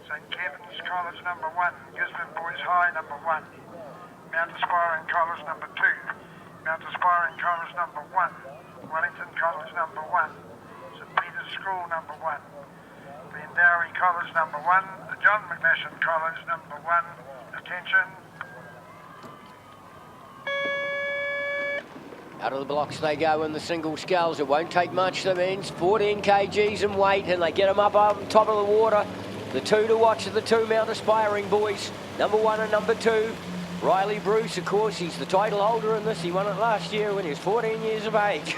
St Kevin's College number 1, Gisborne Boys High number 1, Mount Aspiring College number 2, Mount Aspiring College number 1, Wellington College number 1, St Peter's School number 1, Glendowie College number 1, John McNashan College number 1, attention. Out of the blocks they go in the single sculls. It won't take much, the men's 14 kgs in weight, and they get them up on top of the water. The two to watch are the two Mount Aspiring boys, number 1 and number 2. Riley Bruce, of course, he's the title holder in this. He won it last year when he was 14 years of age.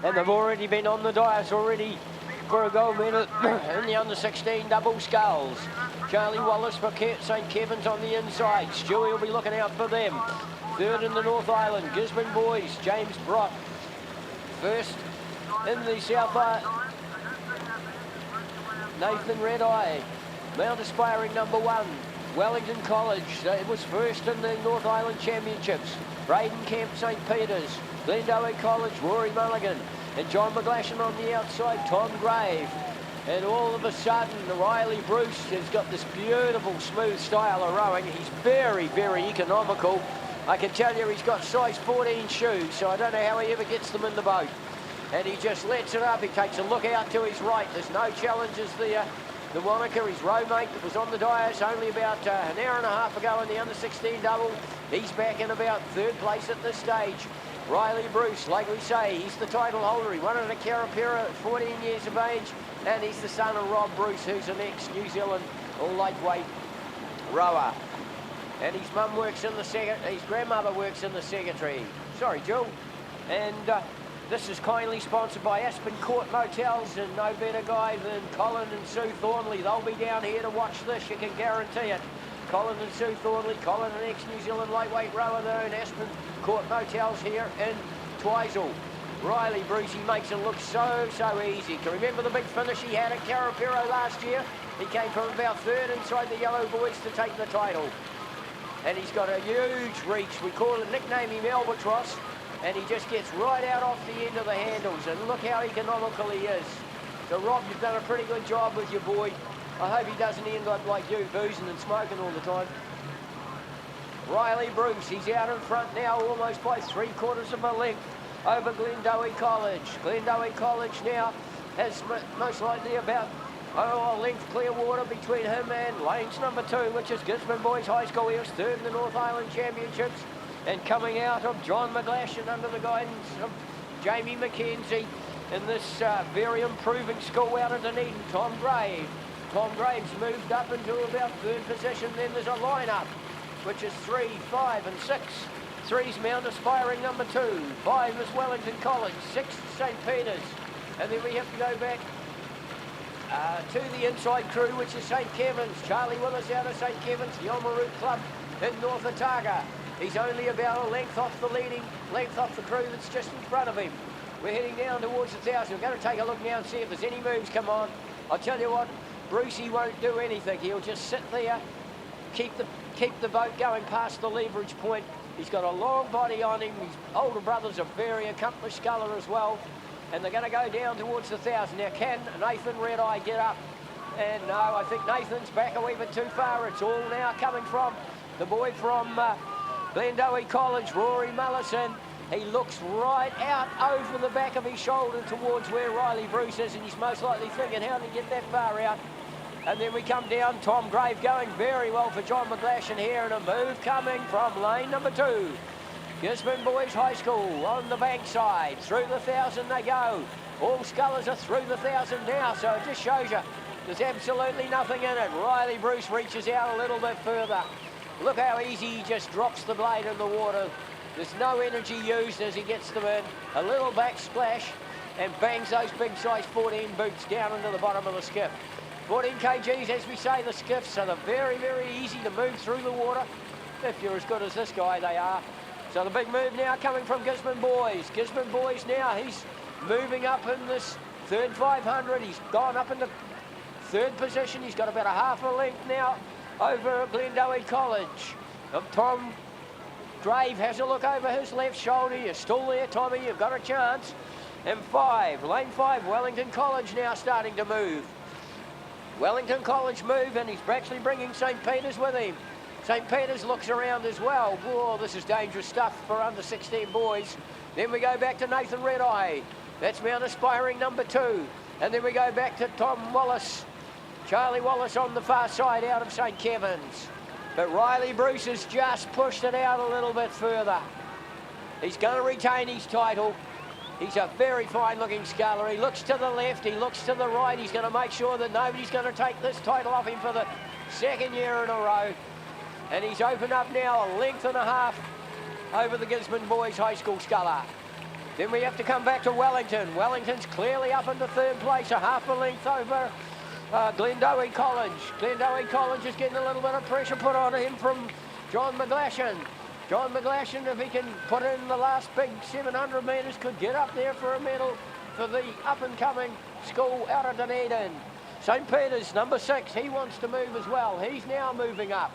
And they've already been on the dais already for a gold medal in the under-16 double sculls. Charlie Wallace for St Kevin's on the inside. Stewie will be looking out for them. Third in the North Island, Gisborne boys, James Brott. First in the South Island, Nathan Red-Eye. Mount Aspiring number 1, Wellington College. It was first in the North Island Championships. Braden Kemp, St Peter's. Glendowie College, Rory Mulligan. And John McGlashan on the outside, Tom Grave. And all of a sudden, Riley Bruce has got this beautiful, smooth style of rowing. He's very, very economical. I can tell you he's got size 14 shoes, so I don't know how he ever gets them in the boat. And he just lets it up. He takes a look out to his right. There's no challenges there. The Monica, his rowmate that was on the dais only about an hour and a half ago in the under-16 double. He's back in about 3rd place at this stage. Riley Bruce, like we say, he's the title holder. He won it at Carapira at 14 years of age, and he's the son of Rob Bruce, who's an ex-New Zealand lightweight rower. And his mum works in the secretary, his grandmother works in the secretary. Sorry, Jill. And this is kindly sponsored by Aspen Court Motels, and no better guy than Colin and Sue Thornley. They'll be down here to watch this, you can guarantee it. Colin and Sue Thornley. Colin, an ex-New Zealand lightweight rower there in Aspen Court Motels here in Twizel. Riley Bruce, he makes it look so easy. Can you remember the big finish he had at Carapiro last year? He came from about 3rd inside the Yellow Boys to take the title. And he's got a huge reach. We nickname him Albatross, and he just gets right out off the end of the handles. And look how economical he is. So Rob, you've done a pretty good job with your boy. I hope he doesn't end up like you, boozing and smoking all the time. Riley Bruce, he's out in front now, almost by 3/4 of a length over Glendowie College. Glendowie College now has most likely about a length clear water between him and lanes number 2, which is Gisborne Boys High School. He was 3rd in the North Island Championships. And coming out of John McGlashan under the guidance of Jamie McKenzie in this very improving school out of Dunedin, Tom Grave. Tom Graves moved up into about 3rd position. Then there's a lineup, which is 3, 5 and 6. 3's Mount Aspiring number 2. 5 is Wellington College. 6 St Peter's. And then we have to go back to the inside crew, which is St Kevin's. Charlie Willis out of St Kevin's, the Oamaru Club in North Otago. He's only about a length off the length off the crew that's just in front of him. We're heading down towards the 1,000. We're going to take a look now and see if there's any moves come on. I'll tell you what, Brucey won't do anything. He'll just sit there, keep the boat going past the leverage point. He's got a long body on him. His older brother's a very accomplished sculler as well. And they're going to go down towards the 1,000. Now, can Nathan Red-Eye get up? And no, I think Nathan's back a wee bit too far. It's all now coming from the boy from Glendowie College, Rory Mullison. He looks right out over the back of his shoulder towards where Riley Bruce is, and he's most likely thinking how to get that far out. And then we come down, Tom Grave going very well for John McGlashan here, and a move coming from lane number 2. Gisborne Boys High School on the bankside. Through the 1,000 they go. All scullers are through the 1,000 now, so it just shows you there's absolutely nothing in it. Riley Bruce reaches out a little bit further. Look how easy he just drops the blade in the water. There's no energy used as he gets them in. A little back splash and bangs those big size 14 boots down into the bottom of the skiff. 14 kgs, as we say, the skiffs, so they're very, very easy to move through the water. If you're as good as this guy, they are. So the big move now coming from Gisborne Boys. Gisborne Boys now, he's moving up in this 3rd 500. He's gone up into 3rd position. He's got about a half a length now over Glendowie College. Tom Grave has a look over his left shoulder. You're still there, Tommy. You've got a chance. And 5, lane 5, Wellington College now starting to move. Wellington College move, and he's actually bringing St. Peter's with him. St. Peter's looks around as well. Whoa, this is dangerous stuff for under 16 boys. Then we go back to Nathan Redeye. That's Mount Aspiring number 2. And then we go back to Tom Wallace. Charlie Wallace on the far side out of St. Kevin's. But Riley Bruce has just pushed it out a little bit further. He's going to retain his title. He's a very fine-looking sculler. He looks to the left, he looks to the right. He's going to make sure that nobody's going to take this title off him for the second year in a row. And he's opened up now a length and a half over the Gisborne Boys High School sculler. Then we have to come back to Wellington. Wellington's clearly up into third place, a half a length over Glendowie College. Glendowie College is getting a little bit of pressure put on him from John McGlashan. John McGlashan, if he can put in the last big 700 metres, could get up there for a medal for the up-and-coming school out of Dunedin. St. Peter's, number 6, he wants to move as well. He's now moving up.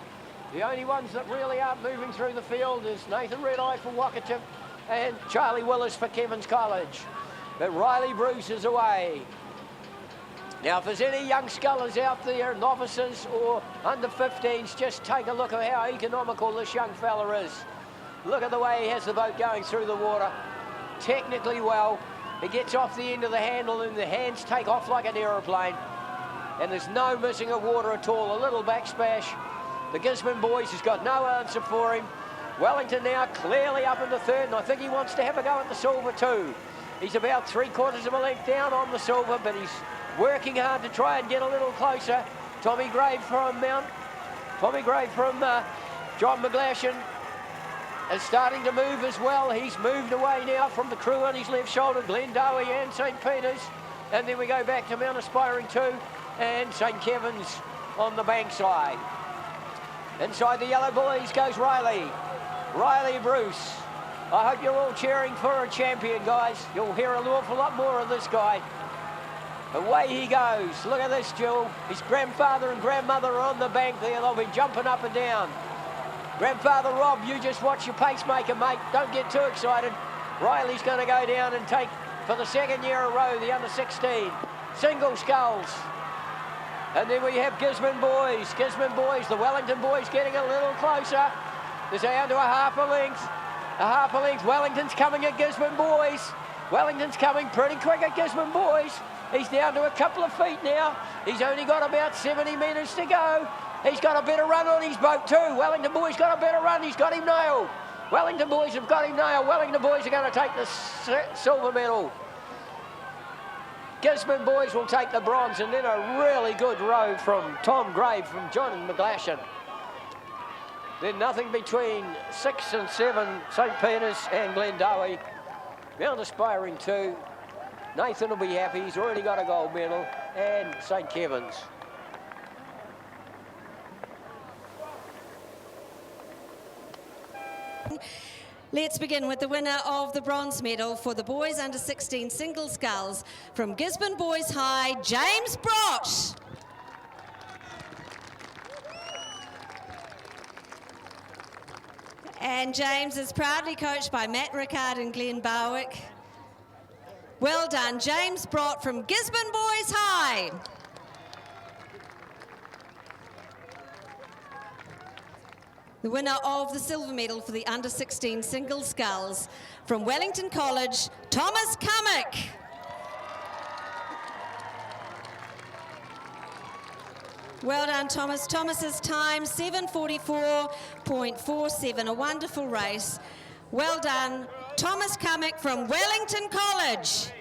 The only ones that really aren't moving through the field is Nathan Redeye for Wakatip and Charlie Willis for Kevin's College. But Riley Bruce is away. Now, if there's any young scullers out there, novices or under 15s, just take a look at how economical this young fella is. Look at the way he has the boat going through the water. Technically well. He gets off the end of the handle and the hands take off like an aeroplane. And there's no missing of water at all. A little backsplash. The Gisborne Boys has got no answer for him. Wellington now clearly up in the third, and I think he wants to have a go at the silver too. He's about 3/4 of a length down on the silver, but he's working hard to try and get a little closer. Tommy Grave from John McGlashan is starting to move as well. He's moved away now from the crew on his left shoulder, Glendowie and St. Peter's. And then we go back to Mount Aspiring 2 and St. Kevin's on the bank side. Inside the yellow boys goes Riley Bruce. I hope you're all cheering for a champion, guys. You'll hear an awful lot more of this guy. Away he goes. Look at this, Jill. His grandfather and grandmother are on the bank there. They'll be jumping up and down. Grandfather Rob, you just watch your pacemaker, mate. Don't get too excited. Riley's going to go down and take, for the second year in a row, the under 16 single sculls. And then we have Gisborne Boys. Gisborne Boys, the Wellington Boys getting a little closer. They're down to a half a length. A half a length. Wellington's coming at Gisborne Boys. Wellington's coming pretty quick at Gisborne Boys. He's down to a couple of feet now. He's only got about 70 metres to go. He's got a better run on his boat too. Wellington Boys got a better run. He's got him nailed. Wellington Boys have got him nailed. Wellington Boys are going to take the silver medal. Gisborne Boys will take the bronze, and then a really good row from Tom Grave from John McGlashan. Then nothing between 6 and 7, St. Peter's and Glendowie. Mount Aspiring 2. Nathan will be happy, he's already got a gold medal, and St. Kevin's. Let's begin with the winner of the bronze medal for the boys under 16 single sculls from Gisborne Boys High, James Brott. And James is proudly coached by Matt Rickard and Glenn Barwick. Well done, James Brott from Gisborne Boys High. The winner of the silver medal for the under 16 single sculls from Wellington College, Thomas Cummick. Well done, Thomas. Thomas's time, 7:44.47, a wonderful race. Well done, Thomas Cummick from Wellington College.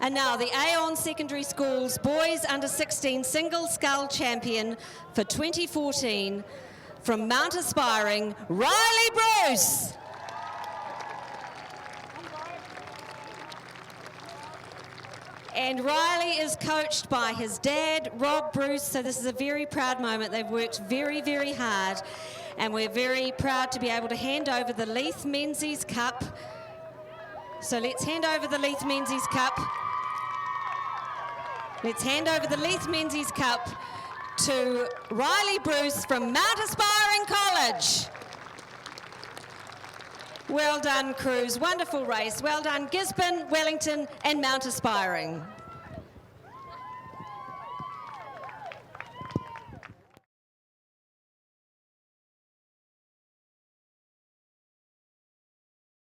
And now the Aon Secondary Schools Boys Under 16 Single Scull Champion for 2014 from Mount Aspiring, Riley Bruce. And Riley is coached by his dad, Rob Bruce, so this is a very proud moment. They've worked very, very hard, and we're very proud to be able to hand over the Leith Menzies Cup. So let's hand over the Leith Menzies Cup. Let's hand over the Leith Menzies Cup to Riley Bruce from Mount Aspiring College. Well done, Cruz. Wonderful race. Well done, Gisborne, Wellington and Mount Aspiring.